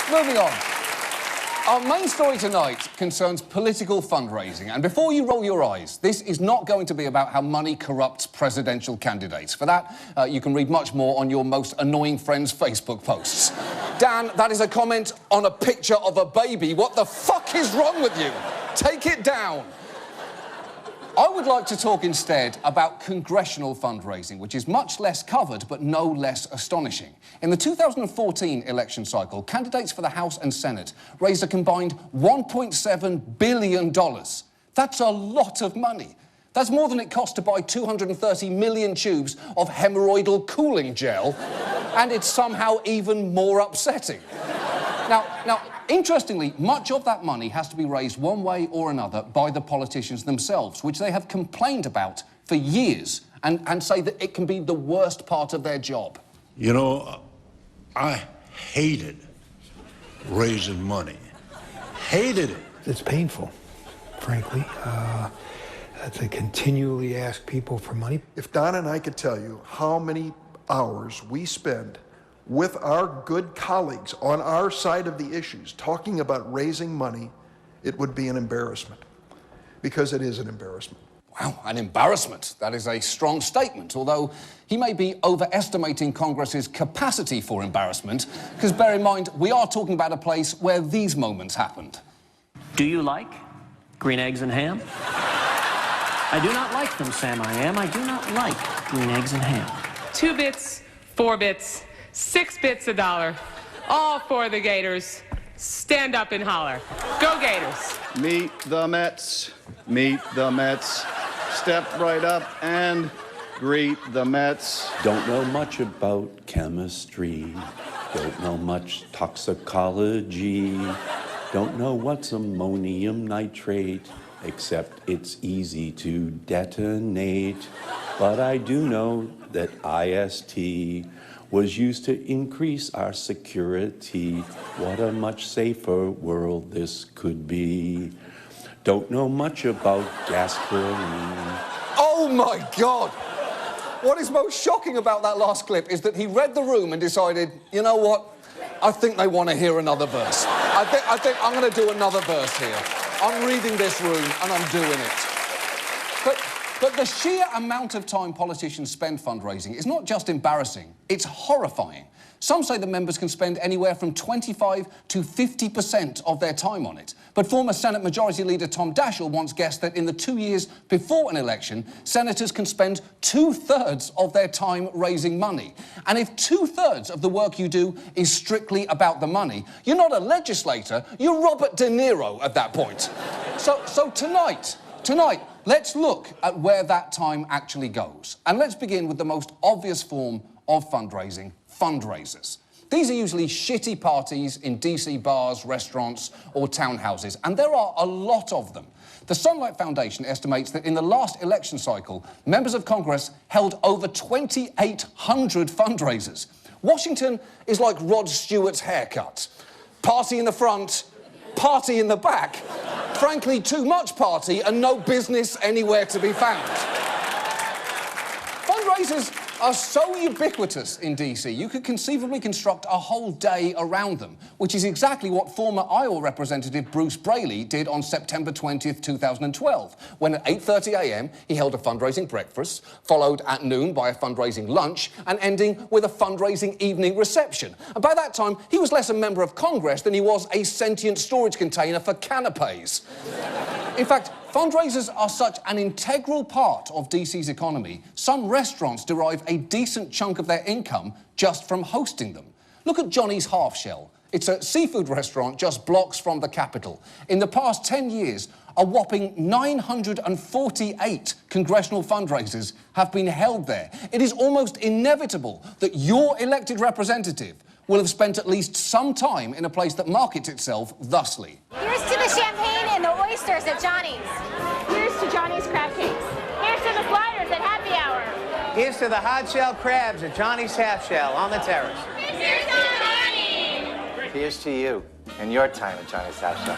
Moving on. Our main story tonight concerns political fundraising. And before you roll your eyes, this is not going to be about how money corrupts presidential candidates. For that, you can read much more on your most annoying friend's Facebook posts. Dan, that is a comment on a picture of a baby. What the fuck is wrong with you? Take it down. I would like to talk instead about congressional fundraising, which is much less covered but no less astonishing. In the 2014 election cycle, candidates for the House and Senate raised a combined $1.7 billion. That's a lot of money. That's more than it cost to buy 230 million tubes of hemorrhoidal cooling gel, and it's somehow even more upsetting. Now, interestingly, much of that money has to be raised one way or another by the politicians themselves, which they have complained about for years and say that it can be the worst part of their job. You know, I hated raising money. Hated it. It's painful, frankly, to continually ask people for money. If Don and I could tell you how many hours we spend with our good colleagues on our side of the issues talking about raising money, it would be an embarrassment. Because it is an embarrassment. Wow, an embarrassment. That is a strong statement, although he may be overestimating Congress's capacity for embarrassment, because bear in mind, we are talking about a place where these moments happened. Do you like green eggs and ham? I do not like them, Sam I am. I do not like green eggs and ham. 2 bits, 4 bits, 6 bits a dollar. All for the Gators. Stand up and holler. Go Gators. Meet the Mets. Meet the Mets. Step right up and greet the Mets. Don't know much about chemistry. Don't know much toxicology. Don't know what's ammonium nitrate, except it's easy to detonate. But I do know that IST was used to increase our security. What a much safer world this could be. Don't know much about gasoline. Oh my God! What is most shocking about that last clip is that he read the room and decided, you know what? I think they want to hear another verse. I think I'm going to do another verse here. I'm reading this room and I'm doing it. But the sheer amount of time politicians spend fundraising is not just embarrassing, it's horrifying. Some say the members can spend anywhere from 25 to 50% of their time on it. But former Senate Majority Leader Tom Daschle once guessed that in the 2 years before an election, senators can spend 2/3 of their time raising money. And if 2/3 of the work you do is strictly about the money, you're not a legislator, you're Robert De Niro at that point. So tonight, let's look at where that time actually goes. And let's begin with the most obvious form of fundraising, fundraisers. These are usually shitty parties in DC bars, restaurants, or townhouses, and there are a lot of them. The Sunlight Foundation estimates that in the last election cycle, members of Congress held over 2,800 fundraisers. Washington is like Rod Stewart's haircut. Party in the front, party in the back. Frankly, too much party and no business anywhere to be found. Fundraisers are so ubiquitous in DC, you could conceivably construct a whole day around them, which is exactly what former Iowa Representative Bruce Braley did on September 20th, 2012, when at 8:30 a.m. he held a fundraising breakfast, followed at noon by a fundraising lunch, and ending with a fundraising evening reception. And by that time, he was less a member of Congress than he was a sentient storage container for canapes. In fact, fundraisers are such an integral part of DC's economy, some restaurants derive a decent chunk of their income just from hosting them. Look at Johnny's Half Shell. It's a seafood restaurant just blocks from the capital. In the past 10 years, a whopping 948 congressional fundraisers have been held there. It is almost inevitable that your elected representative will have spent at least some time in a place that markets itself thusly. Here's to the champagne and the oysters at Johnny's. Here's to Johnny's crab cakes. Here's to the sliders at happy hour. Here's to the hard shell crabs at Johnny's Half Shell on the terrace. Here's to Johnny. Here's to you and your time at Johnny's Half Shell.